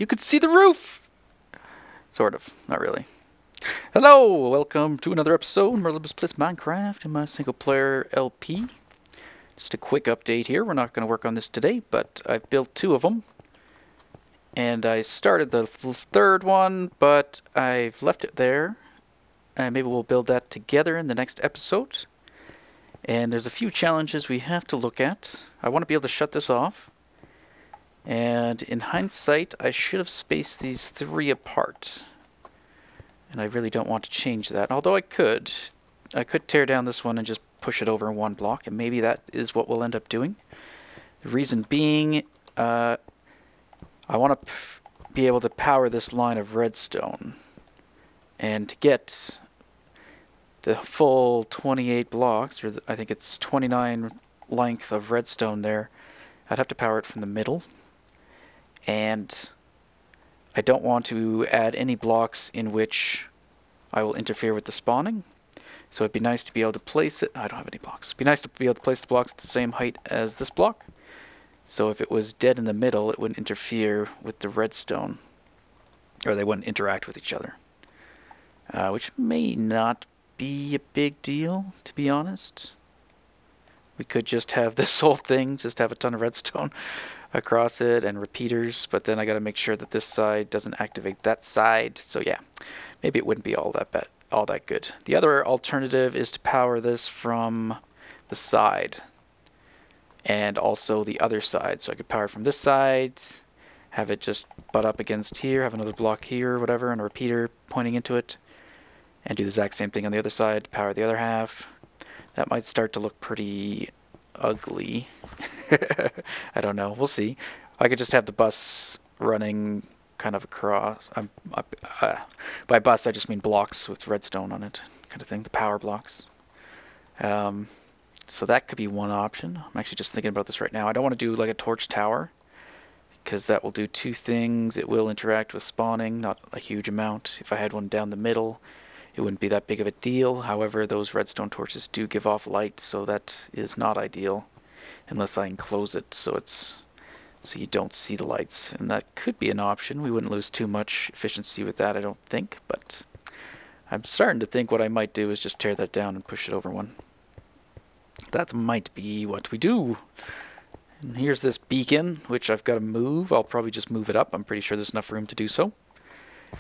You could see the roof! Sort of. Not really. Hello! Welcome to another episode of Morilibus Plays Minecraft in my single-player LP. Just a quick update here. We're not going to work on this today, but I've built two of them. And I started the third one, but I've left it there. And maybe we'll build that together in the next episode. And there's a few challenges we have to look at. I want to be able to shut this off. And in hindsight, I should have spaced these three apart. And I really don't want to change that. Although I could. I could tear down this one and just push it over in one block. And maybe that is what we'll end up doing. The reason being, I want to be able to power this line of redstone. And to get the full 28 blocks, or I think it's 29 length of redstone there, I'd have to power it from the middle. And I don't want to add any blocks in which I will interfere with the spawning. So it'd be nice to be able to place it. I don't have any blocks. It'd be nice to be able to place the blocks at the same height as this block. So if it was dead in the middle, it wouldn't interfere with the redstone. Or they wouldn't interact with each other. Which may not be a big deal, to be honest. We could just have this whole thing, just have a ton of redstone across it and repeaters, but then I got to make sure that this side doesn't activate that side. So yeah, maybe it wouldn't be all that bad, all that good. The other alternative is to power this from the side and also the other side. So I could power from this side, have it just butt up against here, have another block here or whatever, and a repeater pointing into it, and do the exact same thing on the other side to power the other half. That might start to look pretty ugly. I don't know. We'll see. I could just have the bus running kind of across. By bus, I just mean blocks with redstone on it, kind of thing. The power blocks. So that could be one option. I'm actually just thinking about this right now. I don't want to do like a torch tower, because that will do two things. It will interact with spawning, not a huge amount. If I had one down the middle, it wouldn't be that big of a deal. However, those redstone torches do give off light, so that is not ideal unless I enclose it so you don't see the lights. And that could be an option. We wouldn't lose too much efficiency with that, I don't think, but I'm starting to think what I might do is just tear that down and push it over one. That might be what we do. And here's this beacon, which I've got to move. I'll probably just move it up. I'm pretty sure there's enough room to do so.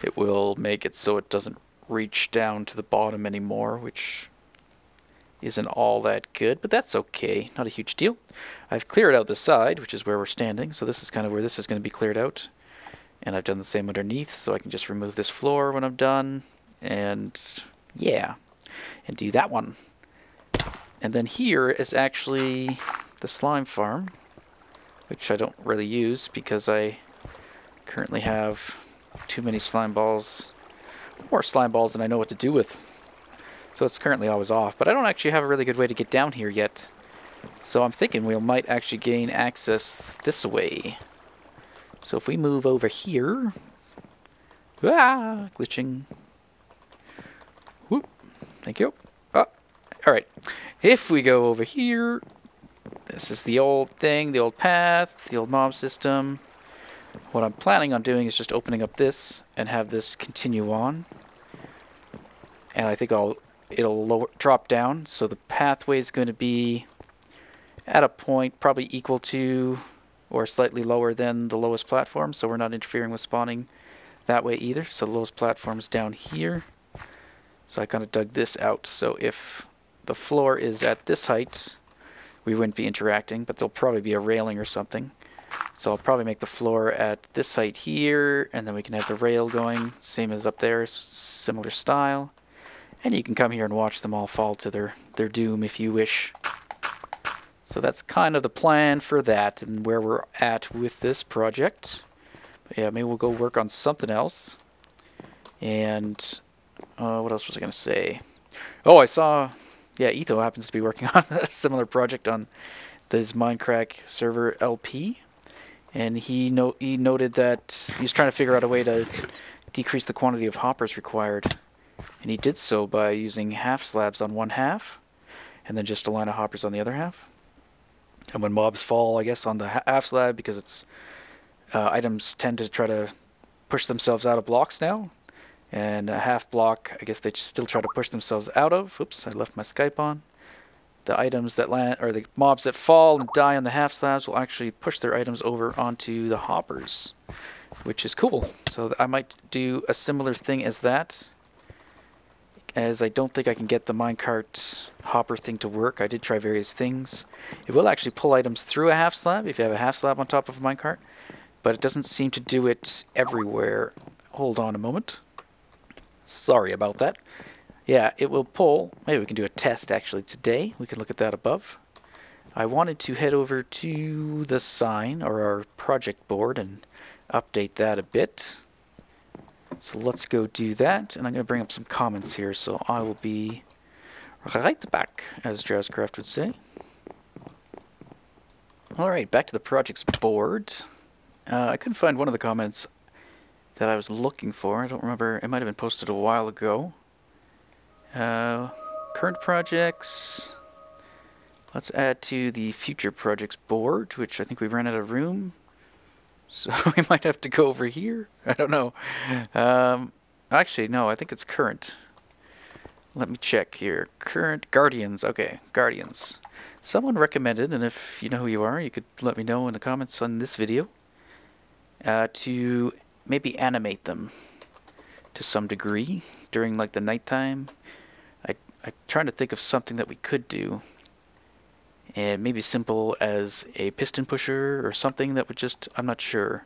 It will make it so it doesn't reach down to the bottom anymore, which isn't all that good, but that's okay. Not a huge deal. I've cleared out the side, which is where we're standing, so this is kind of where this is going to be cleared out. And I've done the same underneath, so I can just remove this floor when I'm done. And yeah, and do that one. And then here is actually the slime farm, which I don't really use because I currently have too many slime balls. More slime balls than I know what to do with. So it's currently always off. But I don't actually have a really good way to get down here yet. So I'm thinking we might actually gain access this way. So if we move over here... Ah! Glitching. Whoop. Thank you. Oh, alright. If we go over here... This is the old thing, the old path, the old mob system. What I'm planning on doing is just opening up this and have this continue on. And I think it'll drop down, so the pathway is going to be at a point probably equal to or slightly lower than the lowest platform, so we're not interfering with spawning that way either. So the lowest platform is down here. So I kind of dug this out, so if the floor is at this height, we wouldn't be interacting, but there'll probably be a railing or something. So I'll probably make the floor at this height here, and then we can have the rail going, same as up there, similar style. And you can come here and watch them all fall to their doom if you wish. So that's kind of the plan for that and where we're at with this project. But yeah, maybe we'll go work on something else. And what else was I going to say? Oh, I saw... Yeah, Etho happens to be working on a similar project on this Minecraft server LP. And he noted that he's trying to figure out a way to decrease the quantity of hoppers required. And he did so by using half slabs on one half, and then just a line of hoppers on the other half. And when mobs fall, I guess, on the half slab, because it's items tend to try to push themselves out of blocks now. And a half block, I guess they still try to push themselves out of. Oops, I left my Skype on. The items that land, or the mobs that fall and die on the half slabs will actually push their items over onto the hoppers, which is cool. So I might do a similar thing as that, as I don't think I can get the minecart hopper thing to work. I did try various things. It will actually pull items through a half slab if you have a half slab on top of a minecart, but it doesn't seem to do it everywhere. Hold on a moment. Sorry about that. Yeah, it will pull. Maybe we can do a test actually today. We can look at that above. I wanted to head over to the sign or our project board and update that a bit. So let's go do that. And I'm going to bring up some comments here. So I will be right back, as Jazzcraft would say. Alright, back to the projects board. I couldn't find one of the comments that I was looking for. I don't remember. It might have been posted a while ago. Current projects. Let's add to the future projects board, which I think we ran out of room. So we might have to go over here. I don't know. Actually, no, I think it's current. Let me check here. Current Guardians. Okay, Guardians. Someone recommended, and if you know who you are, you could let me know in the comments on this video, to maybe animate them to some degree during like the nighttime. I'm trying to think of something that we could do, and maybe simple as a piston pusher or something that would just, I'm not sure.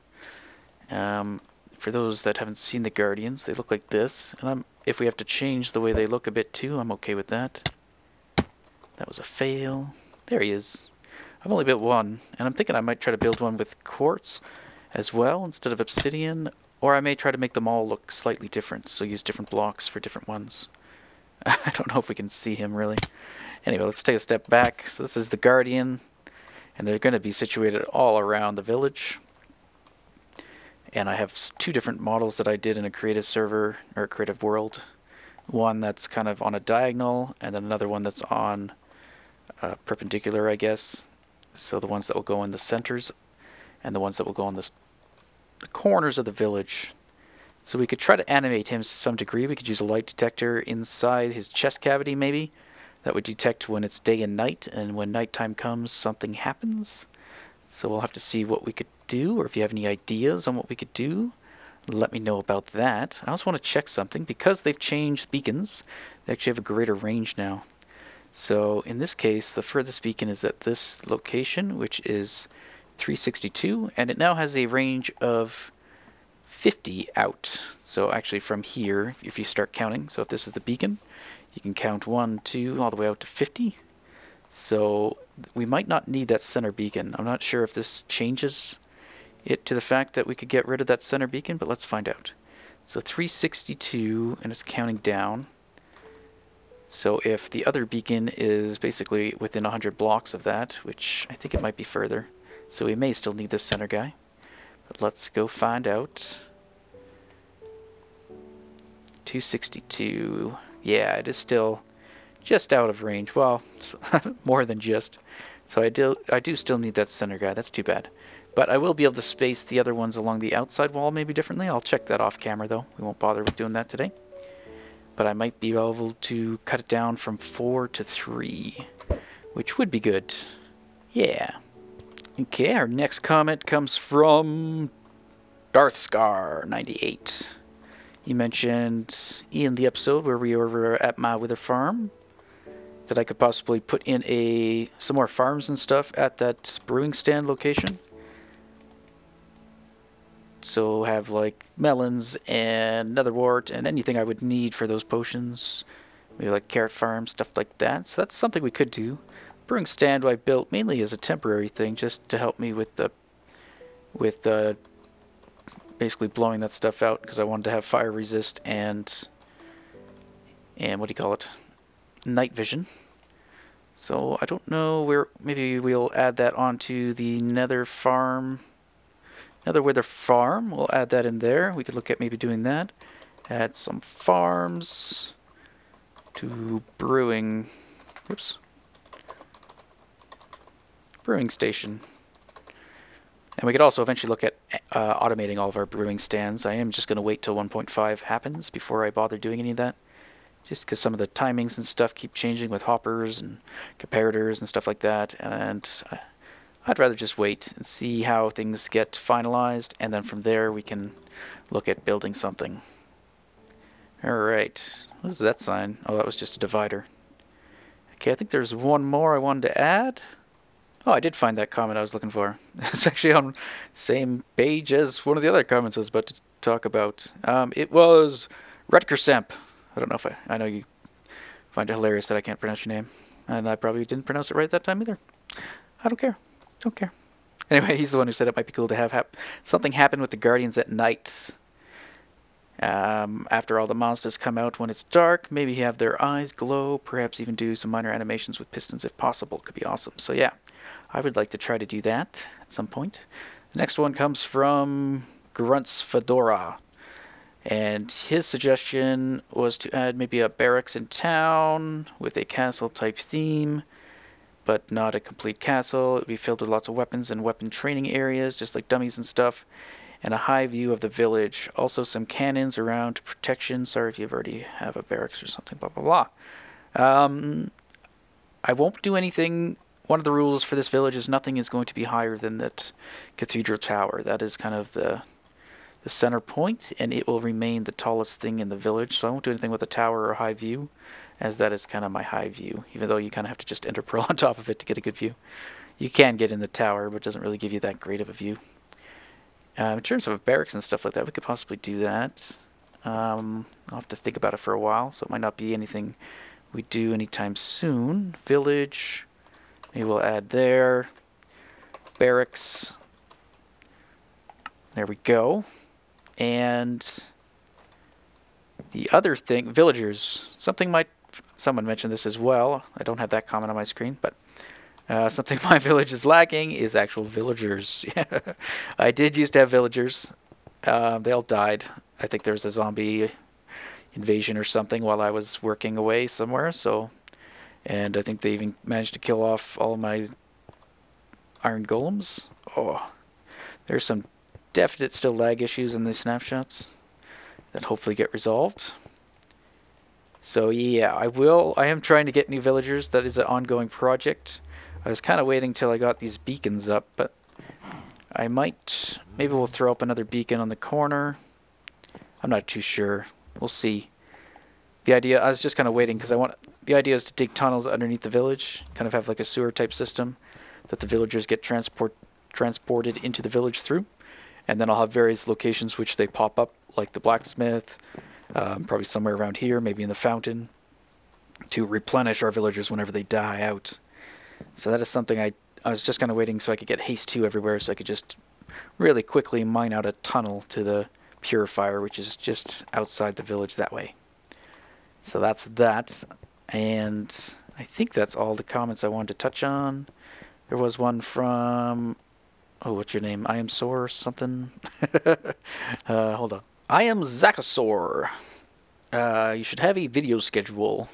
For those that haven't seen the Guardians, they look like this, and if we have to change the way they look a bit too, I'm okay with that. That was a fail. There he is. I've only built one, and I'm thinking I might try to build one with quartz as well instead of obsidian, or I may try to make them all look slightly different, so use different blocks for different ones. I don't know if we can see him really. Anyway, let's take a step back. So this is the Guardian, and they're going to be situated all around the village. And I have two different models that I did in a creative server, or a creative world. One that's kind of on a diagonal, and then another one that's on perpendicular, I guess. So the ones that will go in the centers, and the ones that will go on the corners of the village. So we could try to animate him to some degree. We could use a light detector inside his chest cavity maybe. That would detect when it's day and night, and when nighttime comes something happens. So we'll have to see what we could do, or if you have any ideas on what we could do, let me know about that. I also want to check something. Because they've changed beacons, they actually have a greater range now. So in this case, the furthest beacon is at this location, which is 362, and it now has a range of 50 out. So actually from here, if you start counting, so if this is the beacon, you can count 1, 2, all the way out to 50. So we might not need that center beacon. I'm not sure if this changes it to the fact that we could get rid of that center beacon, but let's find out. So 362, and it's counting down. So if the other beacon is basically within 100 blocks of that, which I think it might be further, so we may still need this center guy. But let's go find out. 262. Yeah, it is still just out of range. Well, more than just. So I do still need that center guy. That's too bad. But I will be able to space the other ones along the outside wall maybe differently. I'll check that off camera though. We won't bother with doing that today. But I might be able to cut it down from 4 to 3, which would be good. Yeah. Okay, our next comment comes from Darthscar98. You mentioned in the episode where we were at my wither farm that I could possibly put in some more farms and stuff at that brewing stand location. So have like melons and netherwort and anything I would need for those potions. Maybe like carrot farm, stuff like that. So that's something we could do. Brewing stand I built mainly as a temporary thing, just to help me with basically blowing that stuff out, because I wanted to have fire resist and what do you call it? Night vision. So I don't know where, maybe we'll add that onto the nether farm. Another wither farm, we'll add that in there. We could look at maybe doing that. Add some farms to brewing. Oops. Brewing station. And we could also eventually look at automating all of our brewing stands. I am just going to wait till 1.5 happens before I bother doing any of that. Just because some of the timings and stuff keep changing with hoppers and comparators and stuff like that. And I'd rather just wait and see how things get finalized. And then from there we can look at building something. Alright, what is that sign? Oh, that was just a divider. Okay, I think there's one more I wanted to add. Oh, I did find that comment I was looking for. It's actually on the same page as one of the other comments I was about to talk about. It was Rutger Semp. I don't know if I know you find it hilarious that I can't pronounce your name. And I probably didn't pronounce it right that time either. I don't care. Don't care. Anyway, he's the one who said it might be cool to have something happen with the Guardians at night. After all the monsters come out when it's dark, maybe have their eyes glow, perhaps even do some minor animations with pistons if possible. Could be awesome. So yeah, I would like to try to do that at some point. The next one comes from Grunts Fedora, and his suggestion was to add maybe a barracks in town with a castle type theme, but not a complete castle. It would be filled with lots of weapons and weapon training areas, just like dummies and stuff, and a high view of the village. Also some cannons around protection. Sorry if you've already have a barracks or something, blah, blah, blah. I won't do anything. One of the rules for this village is nothing is going to be higher than that cathedral tower. That is kind of the center point, and it will remain the tallest thing in the village. So I won't do anything with a tower or high view, as that is kind of my high view, even though you kind of have to just enter pearl on top of it to get a good view. You can get in the tower, but it doesn't really give you that great of a view. In terms of barracks and stuff like that, we could possibly do that. I'll have to think about it for a while, so it might not be anything we do anytime soon. Village, maybe we'll add there. Barracks. There we go. And the other thing, villagers. Someone mentioned this as well. I don't have that comment on my screen, but something my village is lacking is actual villagers. I did used to have villagers. They all died. I think there was a zombie invasion or something while I was working away somewhere. And I think they even managed to kill off all my iron golems. Oh, there's some definite still lag issues in these snapshots that hopefully get resolved. So yeah, I am trying to get new villagers. That is an ongoing project. I was kind of waiting till I got these beacons up, but maybe we'll throw up another beacon on the corner. I'm not too sure. We'll see. I was just kind of waiting because the idea is to dig tunnels underneath the village, kind of have like a sewer type system that the villagers get transported into the village through. And then I'll have various locations which they pop up, like the blacksmith, probably somewhere around here, maybe in the fountain, to replenish our villagers whenever they die out. So that is something I was just kind of waiting so I could get haste 2 everywhere, so I could just really quickly mine out a tunnel to the purifier, which is just outside the village that way. So that's that, and I think that's all the comments I wanted to touch on. There was one from, oh, what's your name? I am Sore or something? Hold on. I am Zakasaur. You should have a video schedule.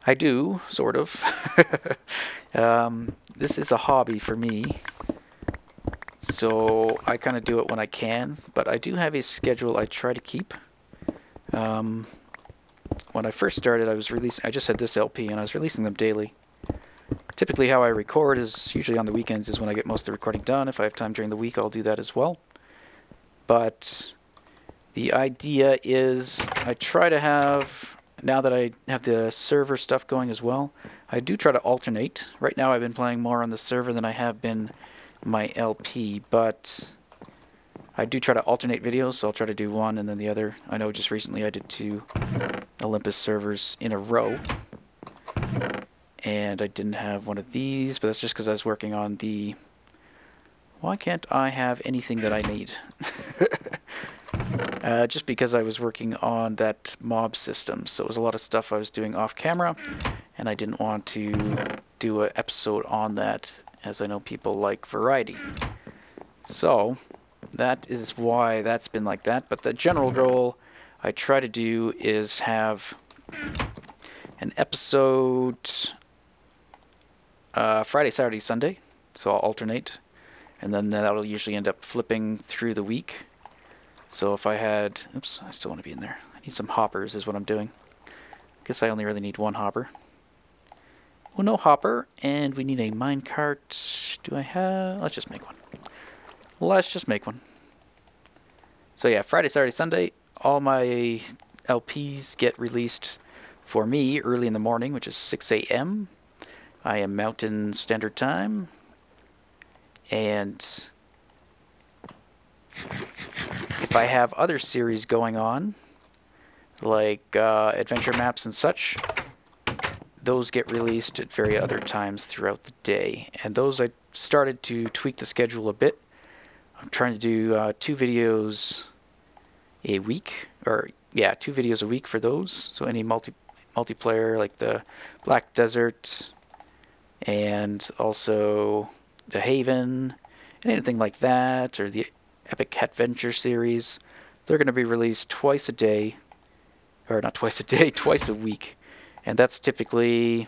I do, sort of. This is a hobby for me, so I kind of do it when I can, but I do have a schedule I try to keep. When I first started, I just had this LP, and I was releasing them daily. Typically how I record is usually on the weekends is when I get most of the recording done. If I have time during the week, I'll do that as well. But the idea is I try to have, now that I have the server stuff going as well, I do try to alternate. Right now I've been playing more on the server than I have been my LP, but I do try to alternate videos, so I'll try to do one and then the other. I know just recently I did 2 Olympus servers in a row, and I didn't have one of these, but that's just because I was working on the... Why can't I have anything that I need? Just because I was working on that mob system, so it was a lot of stuff I was doing off camera, and I didn't want to do an episode on that, as I know people like variety. So that is why that's been like that, but the general goal I try to do is have an episode Friday, Saturday, Sunday, so I'll alternate. and then that'll usually end up flipping through the week. So if I had, oops, I still want to be in there. I need some hoppers is what I'm doing. Guess I only really need one hopper. Well, no hopper, and we need a minecart. Do I have, let's just make one. Let's just make one. So yeah, Friday, Saturday, Sunday, all my LPs get released for me early in the morning, which is 6 a.m. I am Mountain Standard Time. And if I have other series going on, like adventure maps and such, those get released at very other times throughout the day. And those I started to tweak the schedule a bit. I'm trying to do 2 videos a week, or yeah, 2 videos a week for those. So any multiplayer like the Black Desert and also the Haven, anything like that, or the Epic Adventure series, they're going to be released twice a day, or not twice a day, twice a week. And that's typically,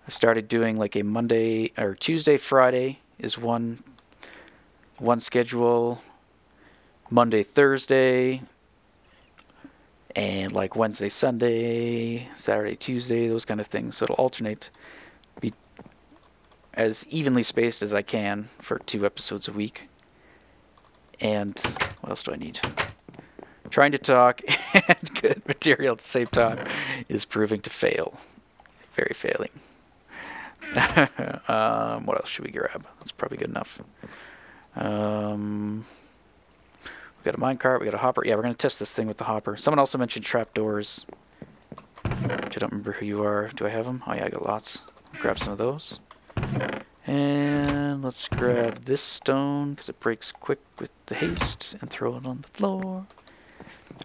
I started doing like a Monday or Tuesday, Friday is one schedule, Monday, Thursday, and like Wednesday, Sunday, Saturday, Tuesday, those kind of things. So it'll alternate, be as evenly spaced as I can for 2 episodes a week. And what else do I need? Trying to talk and good material at the same time is proving to fail. Very failing. What else should we grab? That's probably good enough. We got a minecart, we got a hopper. Yeah, we're going to test this thing with the hopper. Someone also mentioned trapdoors, which I don't remember who you are. Do I have them? Oh yeah, I got lots. I'll grab some of those. And let's grab this stone, because it breaks quick with the haste, and throw it on the floor.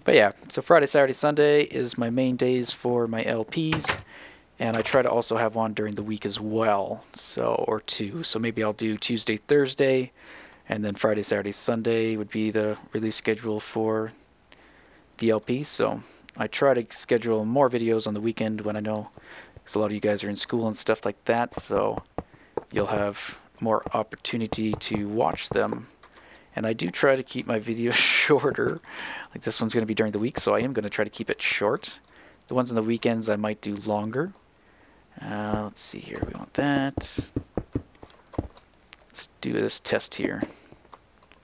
But yeah, so Friday, Saturday, Sunday is my main days for my LPs, and I try to also have one during the week as well, so, or 2. So maybe I'll do Tuesday, Thursday, and then Friday, Saturday, Sunday would be the release schedule for the LP. So I try to schedule more videos on the weekend when I know, because a lot of you guys are in school and stuff like that, so you'll have more opportunity to watch them. And I do try to keep my videos shorter. Like this one's going to be during the week, so I am going to try to keep it short. The ones on the weekends I might do longer. Let's see here. We want that. Let's do this test here.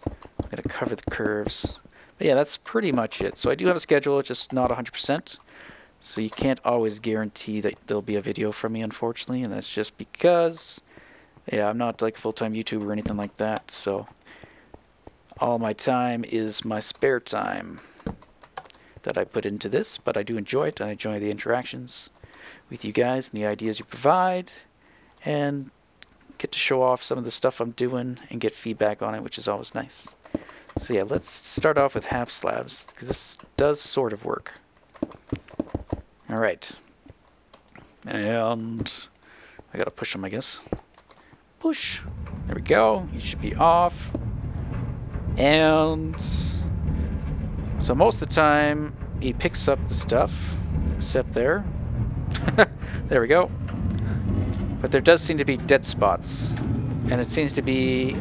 I'm going to cover the curves. But yeah, that's pretty much it. So I do have a schedule, it's just not 100%. So you can't always guarantee that there'll be a video from me, unfortunately. And that's just because, yeah, I'm not like a full-time YouTuber or anything like that. So all my time is my spare time that I put into this, but I do enjoy it. I enjoy the interactions with you guys and the ideas you provide, and get to show off some of the stuff I'm doing and get feedback on it, which is always nice. So yeah, let's start off with half slabs, because this does sort of work. Alright. And I gotta push them, I guess. Push. There we go. You should be off. And so most of the time he picks up the stuff, except there. There we go. But there does seem to be dead spots, and it seems to be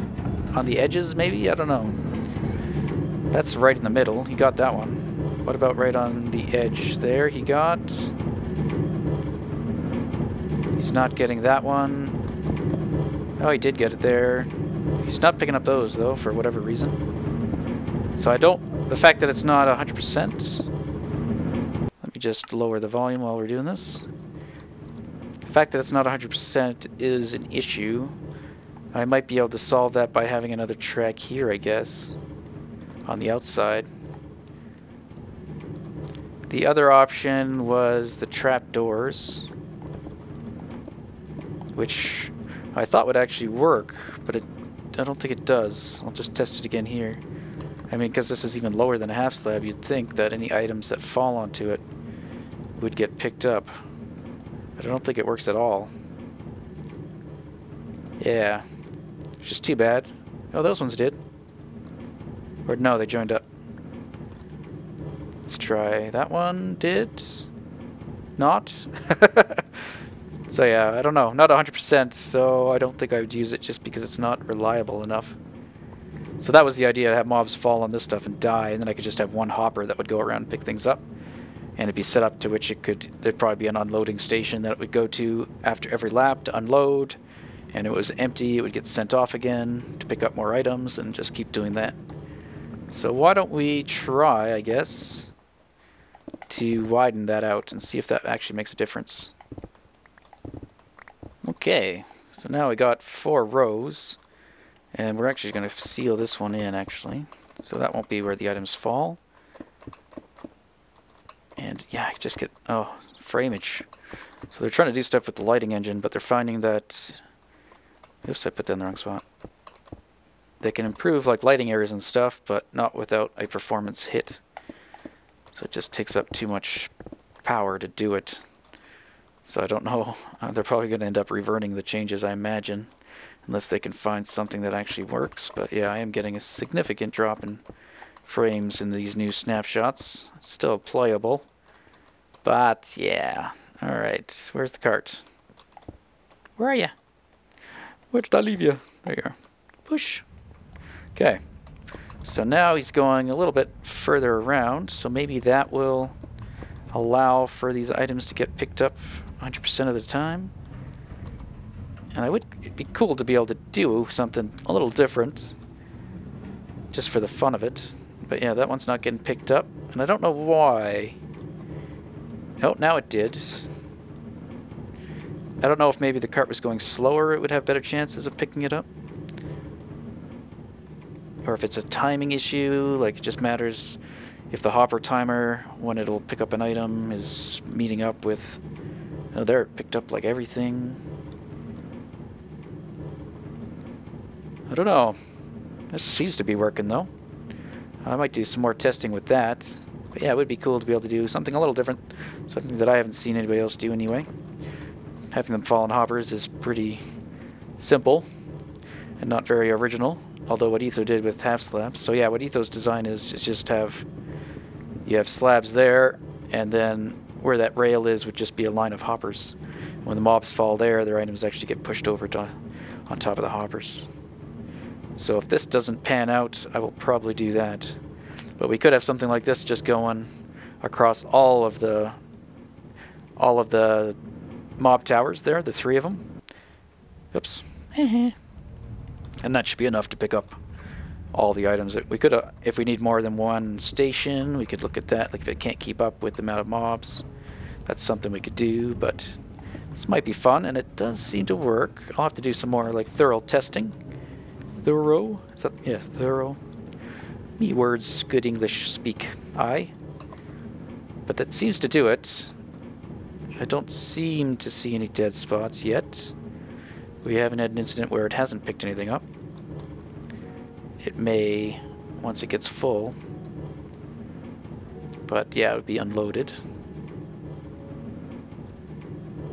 on the edges, maybe? I don't know. That's right in the middle. He got that one. What about right on the edge there? He got... He's not getting that one. Oh, he did get it there. He's not picking up those, though, for whatever reason. So I don't... The fact that it's not 100%... Let me just lower the volume while we're doing this. The fact that it's not 100% is an issue. I might be able to solve that by having another track here, I guess, on the outside. The other option was the trapdoors, which I thought would actually work, but I don't think it does. I'll just test it again here. I mean, because this is even lower than a half slab, you'd think that any items that fall onto it would get picked up. But I don't think it works at all. Yeah. It's just too bad. Oh, those ones did. Or no, they joined up. Let's try that one. Did not. So yeah, I don't know. Not 100%, so I don't think I would use it just because it's not reliable enough. So that was the idea, to have mobs fall on this stuff and die, and then I could just have one hopper that would go around and pick things up. And it'd be set up to which there'd probably be an unloading station that it would go to after every lap to unload. And it was empty, it would get sent off again to pick up more items and just keep doing that. So why don't we try, I guess, to widen that out and see if that actually makes a difference. Okay, so now we got 4 rows, and we're actually going to seal this one in, actually. So that won't be where the items fall. And yeah, I just get, oh, frameage. So they're trying to do stuff with the lighting engine, but they're finding that, oops, I put that in the wrong spot. They can improve like lighting areas and stuff, but not without a performance hit. So it just takes up too much power to do it. So I don't know, they're probably going to end up reverting the changes, I imagine, unless they can find something that actually works. But yeah, I am getting a significant drop in frames in these new snapshots. Still playable, but yeah. Alright, where's the cart? Where are you? Where did I leave you? There you are. Push. Okay, so now he's going a little bit further around, so maybe that will allow for these items to get picked up 100% of the time. And it'd be cool to be able to do something a little different, just for the fun of it. But yeah, that one's not getting picked up, and I don't know why. Oh, now it did. I don't know if maybe the cart was going slower, it would have better chances of picking it up. Or if it's a timing issue, like it just matters if the hopper timer, when it'll pick up an item, is meeting up with... Oh, there, it picked up like everything. I don't know. This seems to be working though. I might do some more testing with that. But yeah, it would be cool to be able to do something a little different. Something that I haven't seen anybody else do anyway. Having them fall in hoppers is pretty simple and not very original. Although what Etho did with half slabs. So yeah, what Etho's design is just you have slabs there, and then where that rail is would just be a line of hoppers. When the mobs fall there, their items actually get pushed over on top of the hoppers. So if this doesn't pan out, I will probably do that. But we could have something like this just going across all of the mob towers there, the 3 of them. Oops. And that should be enough to pick up all the items. We could, if we need more than one station, we could look at that. Like if it can't keep up with the amount of mobs, that's something we could do. But this might be fun, and it does seem to work. I'll have to do some more like thorough testing. Thorough? Is that, yeah, thorough. Me words, good English speak I. But that seems to do it. I don't seem to see any dead spots yet. We haven't had an incident where it hasn't picked anything up. It may, once it gets full. But yeah, it would be unloaded.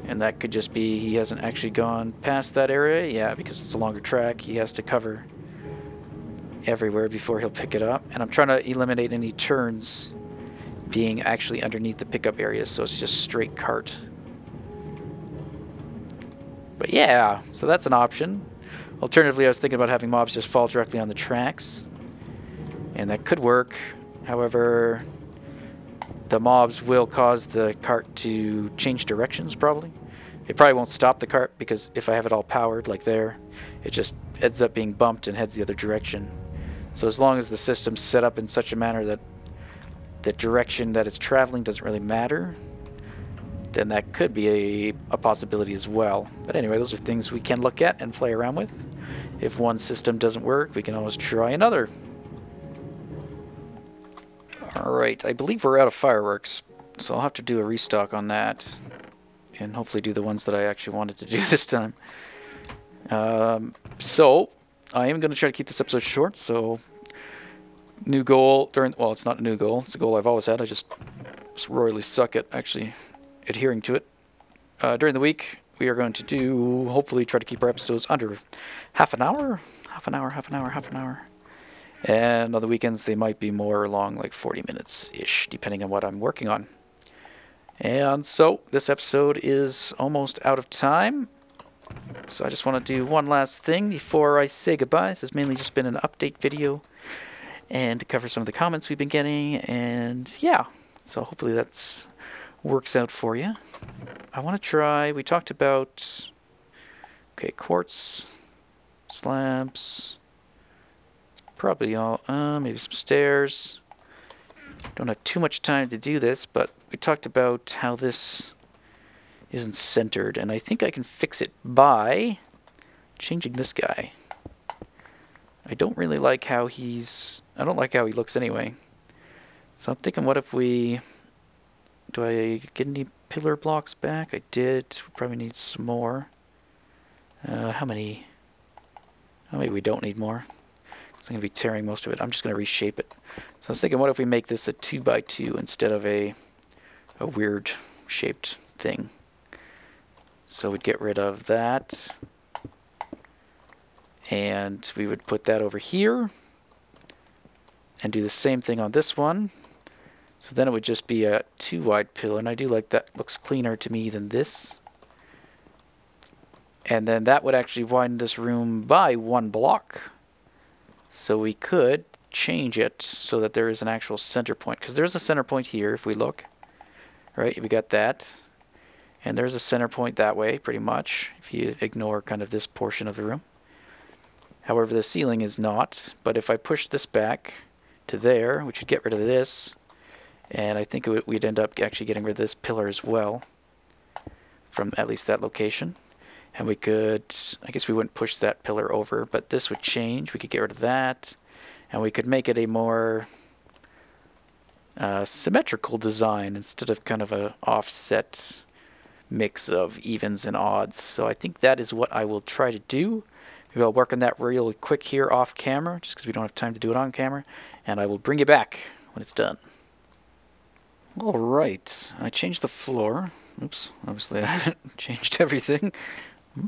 And that could just be he hasn't actually gone past that area. Yeah, because it's a longer track, he has to cover everywhere before he'll pick it up. And I'm trying to eliminate any turns being actually underneath the pickup area, so it's just straight cart. But yeah, so that's an option. Alternatively, I was thinking about having mobs just fall directly on the tracks, and that could work. However, the mobs will cause the cart to change directions, probably. It probably won't stop the cart, because if I have it all powered, like there, it just ends up being bumped and heads the other direction. So as long as the system's set up in such a manner that the direction that it's traveling doesn't really matter, then that could be a possibility as well. But anyway, those are things we can look at and play around with. If one system doesn't work, we can always try another. Alright, I believe we're out of fireworks, so I'll have to do a restock on that, and hopefully do the ones that I actually wanted to do this time. So, I am going to try to keep this episode short, so new goal during, well, it's not a new goal, it's a goal I've always had, I just royally suck at actually adhering to it. During the week, we are going to do, hopefully try to keep our episodes under half an hour. And on the weekends, they might be more long, like 40 minutes-ish, depending on what I'm working on. And so, this episode is almost out of time. So I just want to do one last thing before I say goodbye. This has mainly just been an update video and to cover some of the comments we've been getting, and yeah, so hopefully that's works out for you. I want to try, we talked about, okay, quartz, slabs, probably all, maybe some stairs. Don't have too much time to do this, but we talked about how this isn't centered, and I think I can fix it by changing this guy. I don't really like how I don't like how he looks anyway. So I'm thinking, what if we, do I get any pillar blocks back? I did. We probably need some more. How many? Oh, maybe we don't need more. So I'm going to be tearing most of it. I'm just going to reshape it. So I was thinking, what if we make this a 2x2 instead of a weird shaped thing? So we'd get rid of that. And we would put that over here. And do the same thing on this one. So then it would just be a 2 wide pillar. And I do like that. Looks cleaner to me than this. And then that would actually widen this room by 1 block. So we could change it so that there is an actual center point. Because there's a center point here if we look. Right, we got that. And there's a center point that way, pretty much, if you ignore kind of this portion of the room. However, the ceiling is not. But if I push this back to there, which would get rid of this, and I think we'd end up actually getting rid of this pillar as well, from at least that location. And we could, I guess we wouldn't push that pillar over, but this would change. We could get rid of that, and we could make it a more symmetrical design instead of kind of a offset mix of evens and odds. So I think that is what I will try to do. Maybe I'll work on that really quick here off camera, just because we don't have time to do it on camera, and I will bring you back when it's done. Alright, I changed the floor. Oops, obviously I haven't changed everything.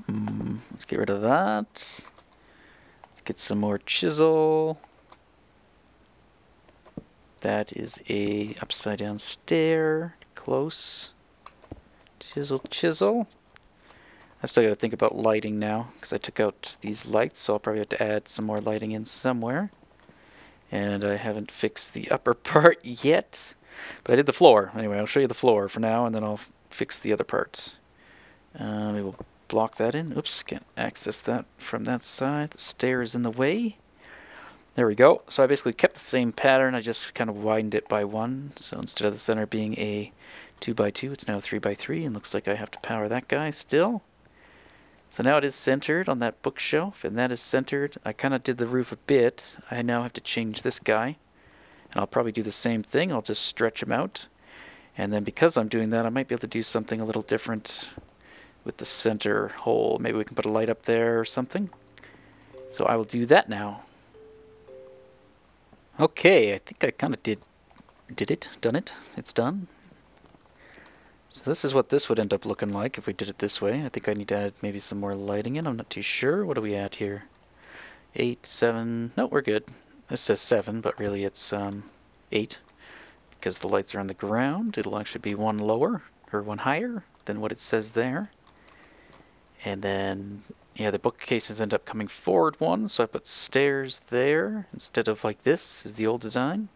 Let's get rid of that. Let's get some more chisel. That is a upside down stair. Close. Chisel, chisel. I still got to think about lighting now, because I took out these lights, so I'll probably have to add some more lighting in somewhere. And I haven't fixed the upper part yet, but I did the floor. Anyway, I'll show you the floor for now, and then I'll fix the other parts. We will block that in. Oops, can't access that from that side. The stair is in the way. There we go. So I basically kept the same pattern. I just kind of widened it by 1. So instead of the center being a 2x2, it's now 3x3, and looks like I have to power that guy still. So now it is centered on that bookshelf, and that is centered. I kind of did the roof a bit. I now have to change this guy, and I'll probably do the same thing. I'll just stretch him out, and then because I'm doing that, I might be able to do something a little different with the center hole. Maybe we can put a light up there or something. So I will do that now. Okay, I think I kind of done it. It's done. So this is what this would end up looking like if we did it this way. I think I need to add maybe some more lighting in. I'm not too sure. What are we at here? 8, 7. No, we're good. This says 7, but really it's 8. Because the lights are on the ground, it'll actually be 1 lower, or 1 higher than what it says there. And then, yeah, the bookcases end up coming forward 1, so I put stairs there instead of like this is the old design.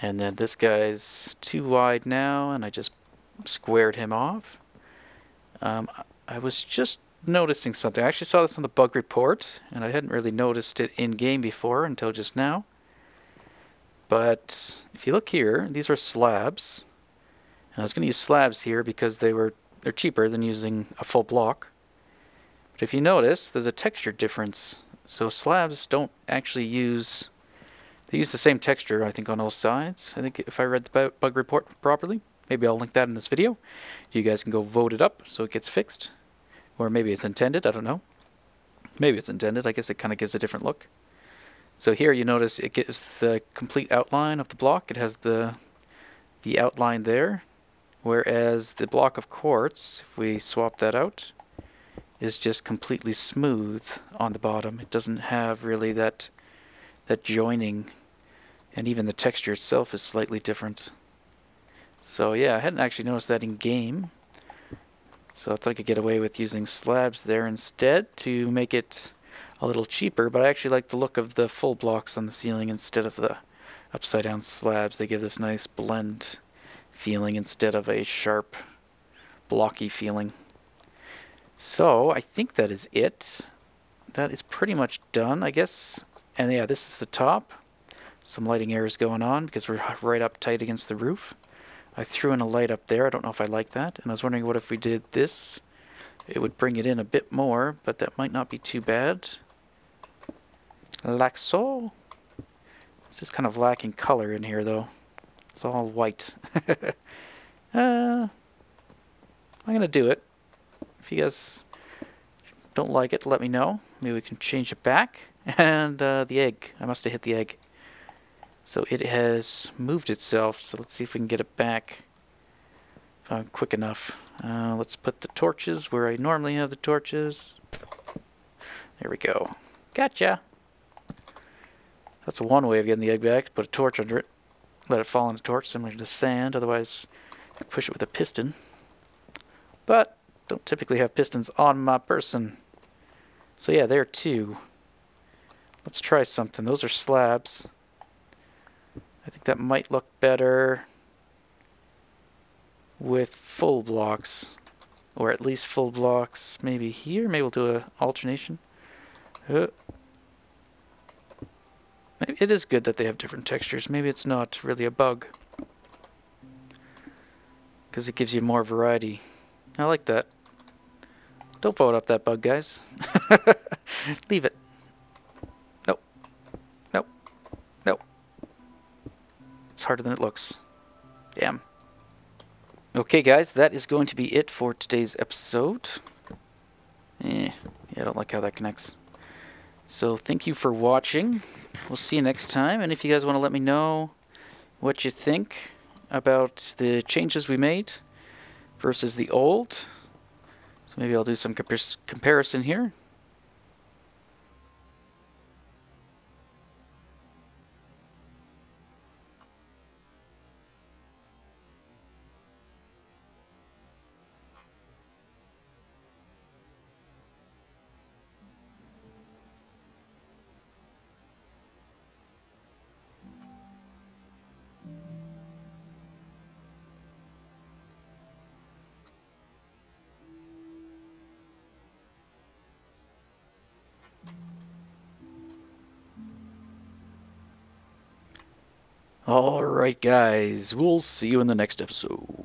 And then this guy's too wide now, and I just squared him off. I was just noticing something. I actually saw this on the bug report, and I hadn't really noticed it in-game before until just now. But if you look here, these are slabs. And I was going to use slabs here because they're cheaper than using a full block. But if you notice, there's a texture difference. So slabs don't actually use... They use the same texture, I think, on all sides. I think if I read the bug report properly. Maybe I'll link that in this video. You guys can go vote it up so it gets fixed. Or maybe it's intended, I don't know. Maybe it's intended, I guess it kind of gives a different look. So here you notice it gives the complete outline of the block. It has the outline there. Whereas the block of quartz, if we swap that out, is just completely smooth on the bottom. It doesn't have really that joining, and even the texture itself is slightly different. So yeah, I hadn't actually noticed that in game. So I thought I could get away with using slabs there instead to make it a little cheaper, but I actually like the look of the full blocks on the ceiling instead of the upside down slabs. They give this nice blend feeling instead of a sharp, blocky feeling. So I think that is it. That is pretty much done, I guess. And yeah, this is the top. Some lighting errors going on because we're right up tight against the roof. I threw in a light up there. I don't know if I like that. And I was wondering what if we did this. It would bring it in a bit more, but that might not be too bad. Like so. It's just kind of lacking color in here, though. It's all white. I'm going to do it. If you guys don't like it, let me know. Maybe we can change it back. And the egg. I must have hit the egg. So it has moved itself. So let's see if we can get it back. If I'm quick enough. Let's put the torches where I normally have the torches. There we go. Gotcha! That's one way of getting the egg back. Put a torch under it. Let it fall on the torch similar to sand. Otherwise, you push it with a piston. But don't typically have pistons on my person. So yeah, there too. Let's try something. Those are slabs. I think that might look better with full blocks. Or at least full blocks maybe here. Maybe we'll do an alternation. It is good that they have different textures. Maybe it's not really a bug. Because it gives you more variety. I like that. Don't vote up that bug, guys. Leave it. Nope. Nope. Nope. It's harder than it looks. Damn. Okay, guys, that is going to be it for today's episode. Yeah, I don't like how that connects. So thank you for watching. We'll see you next time. And if you guys want to let me know what you think about the changes we made versus the old. So maybe I'll do some comparison here. Alright guys, we'll see you in the next episode.